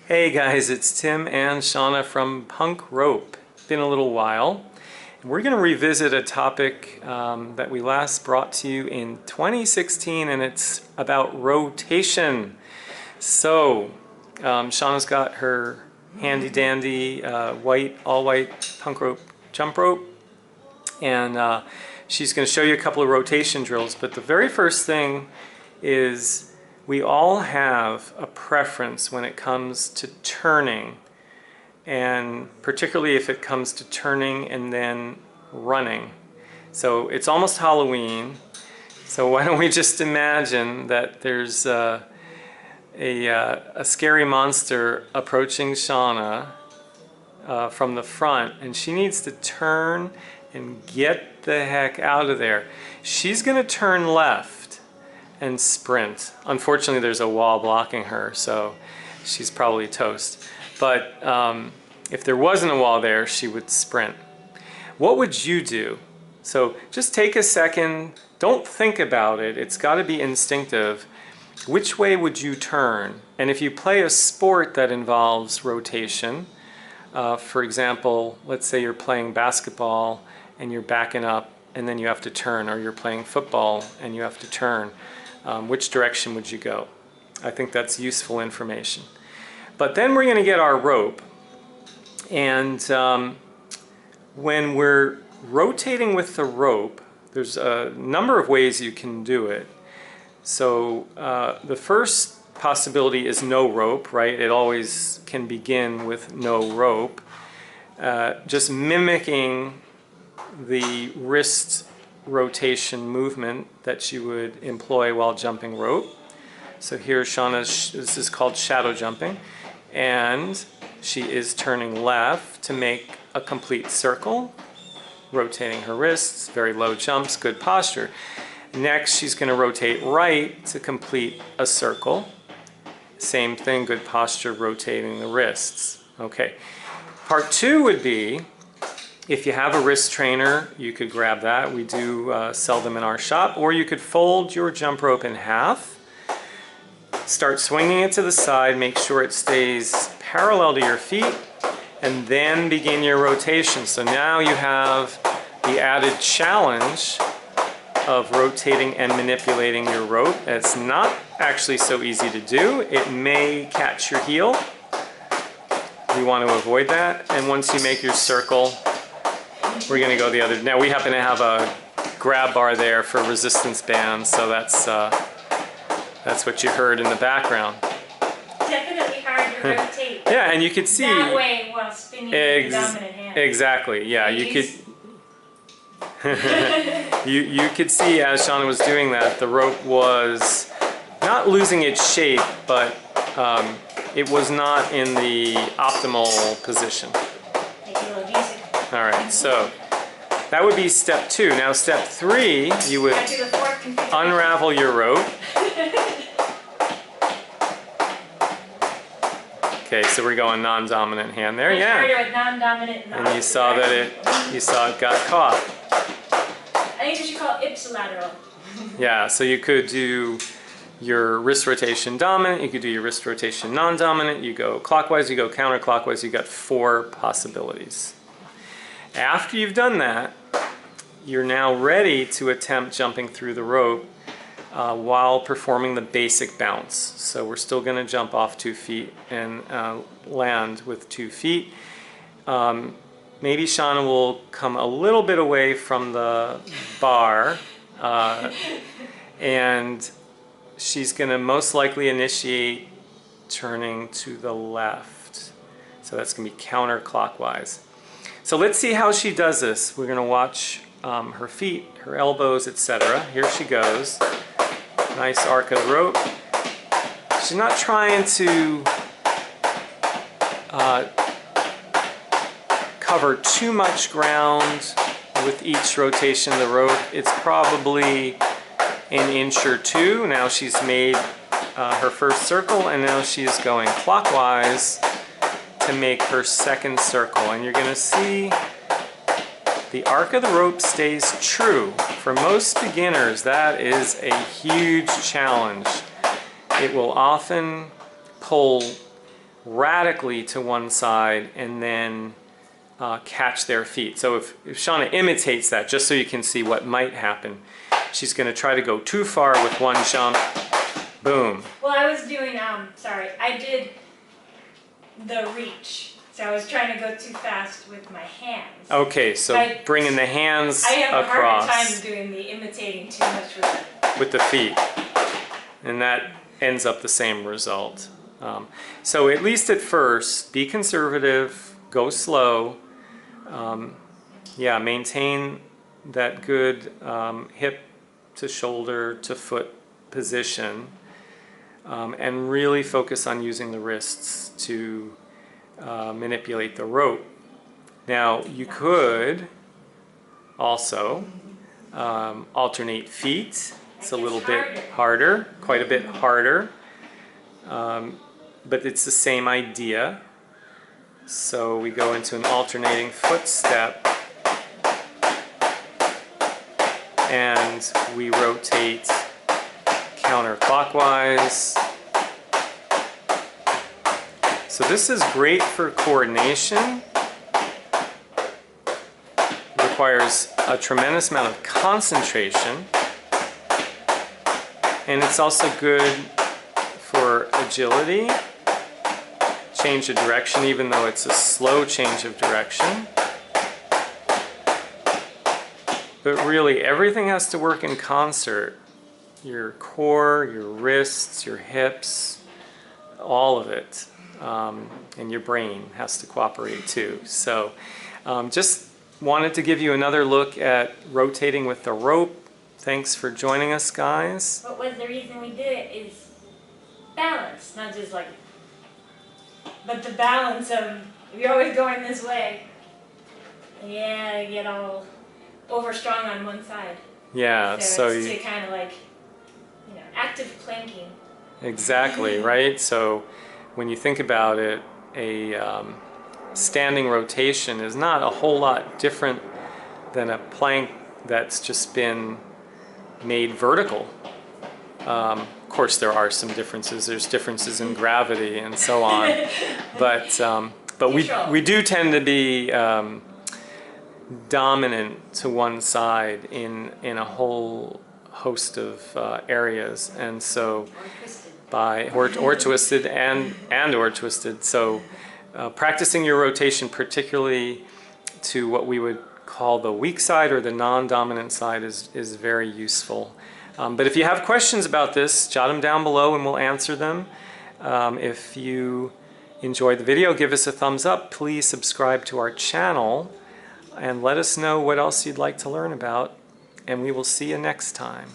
Hey guys, it's Tim and Shana from Punk Rope. It's been a little while. We're going to revisit a topic that we last brought to you in 2016, and it's about rotation. So, Shana's got her handy dandy all white punk rope jump rope, and she's going to show you a couple of rotation drills. But the very first thing is we all have a preference when it comes to turning, and particularly if it comes to turning and then running. So it's almost Halloween, so why don't we just imagine that there's a scary monster approaching Shana from the front, and she needs to turn and get the heck out of there. She's going to turn left and sprint. Unfortunately, there's a wall blocking her, so she's probably toast. But if there wasn't a wall there, she would sprint. What would you do? So just take a second, don't think about it, it's got to be instinctive. Which way would you turn? And if you play a sport that involves rotation, for example, let's say you're playing basketball and you're backing up and then you have to turn, or you're playing football and you have to turn, which direction would you go? I think that's useful information. But then we're going to get our rope, and when we're rotating with the rope, there's a number of ways you can do it. So the first possibility is no rope, right? It always can begin with no rope. Just mimicking the wrist rotation movement that you would employ while jumping rope. So here Shana's, this is called shadow jumping, and she is turning left to make a complete circle, rotating her wrists, very low jumps, good posture. Next she's going to rotate right to complete a circle. Same thing, good posture, rotating the wrists. Okay. Part two would be, if you have a wrist trainer, you could grab that. We do sell them in our shop. Or you could fold your jump rope in half, start swinging it to the side, make sure it stays parallel to your feet, and then begin your rotation. So now you have the added challenge of rotating and manipulating your rope. It's not actually so easy to do. It may catch your heel. We want to avoid that. And once you make your circle, we're going to go the other. Now we happen to have a grab bar there for resistance bands, so that's what you heard in the background. Definitely hard to rotate. Yeah, and you could see that way while spinning with the dominant hand. Exactly. Yeah, you could. you could see as Shana was doing that, the rope was not losing its shape, but it was not in the optimal position. All right, so that would be step two. Now step three, you would unravel your rope. Okay, so we're going non-dominant hand there, yeah. And you saw that it got caught. I think we should call it ipsilateral. Yeah, so you could do your wrist rotation dominant, you could do your wrist rotation non-dominant, you go clockwise, you go counterclockwise, you got 4 possibilities. After you've done that, you're now ready to attempt jumping through the rope while performing the basic bounce. So we're still going to jump off 2 feet and land with 2 feet. Maybe Shana will come a little bit away from the bar, and she's going to most likely initiate turning to the left. So that's going to be counterclockwise. So let's see how she does this. We're going to watch her feet, her elbows, etc. Here she goes. Nice arc of the rope. She's not trying to cover too much ground with each rotation of the rope. It's probably an inch or 2. Now she's made her first circle, and now she is going clockwise to make her second circle. And you're going to see the arc of the rope stays true. For most beginners, that is a huge challenge. It will often pull radically to one side and then catch their feet. So if Shana imitates that, just so you can see what might happen, she's going to try to go too far with one jump. Boom. Well, I was doing, sorry, I did the reach. So I was trying to go too fast with my hands. Okay, so bringing the hands I have across. a harder time doing the imitating too much with the feet. And that ends up the same result. So at least at first, be conservative, go slow. Yeah, maintain that good hip to shoulder to foot position. And really focus on using the wrists to manipulate the rope. Now you could also alternate feet. It's a little bit harder, quite a bit harder, but it's the same idea. So we go into an alternating foot step and we rotate counterclockwise. So this is great for coordination. Requires a tremendous amount of concentration. And it's also good for agility. Change of direction, even though it's a slow change of direction. But really, everything has to work in concert. Your core, your wrists, your hips, all of it. And your brain has to cooperate too. So just wanted to give you another look at rotating with the rope. Thanks for joining us, guys. What was the reason we did it is balance, not just like, but the balance of, if you're always going this way, yeah, you get all overstrung on one side. Yeah, so it's to kind of like, active planking. Exactly, right? So when you think about it, a standing rotation is not a whole lot different than a plank that's just been made vertical. Of course, there are some differences. There's differences in gravity and so on, but we do tend to be dominant to one side in a whole host of areas, and so or twisted and or twisted. So practicing your rotation, particularly to what we would call the weak side or the non-dominant side, is very useful. But if you have questions about this, jot them down below and we'll answer them. If you enjoyed the video, give us a thumbs up. Please subscribe to our channel and let us know what else you'd like to learn about. And we will see you next time.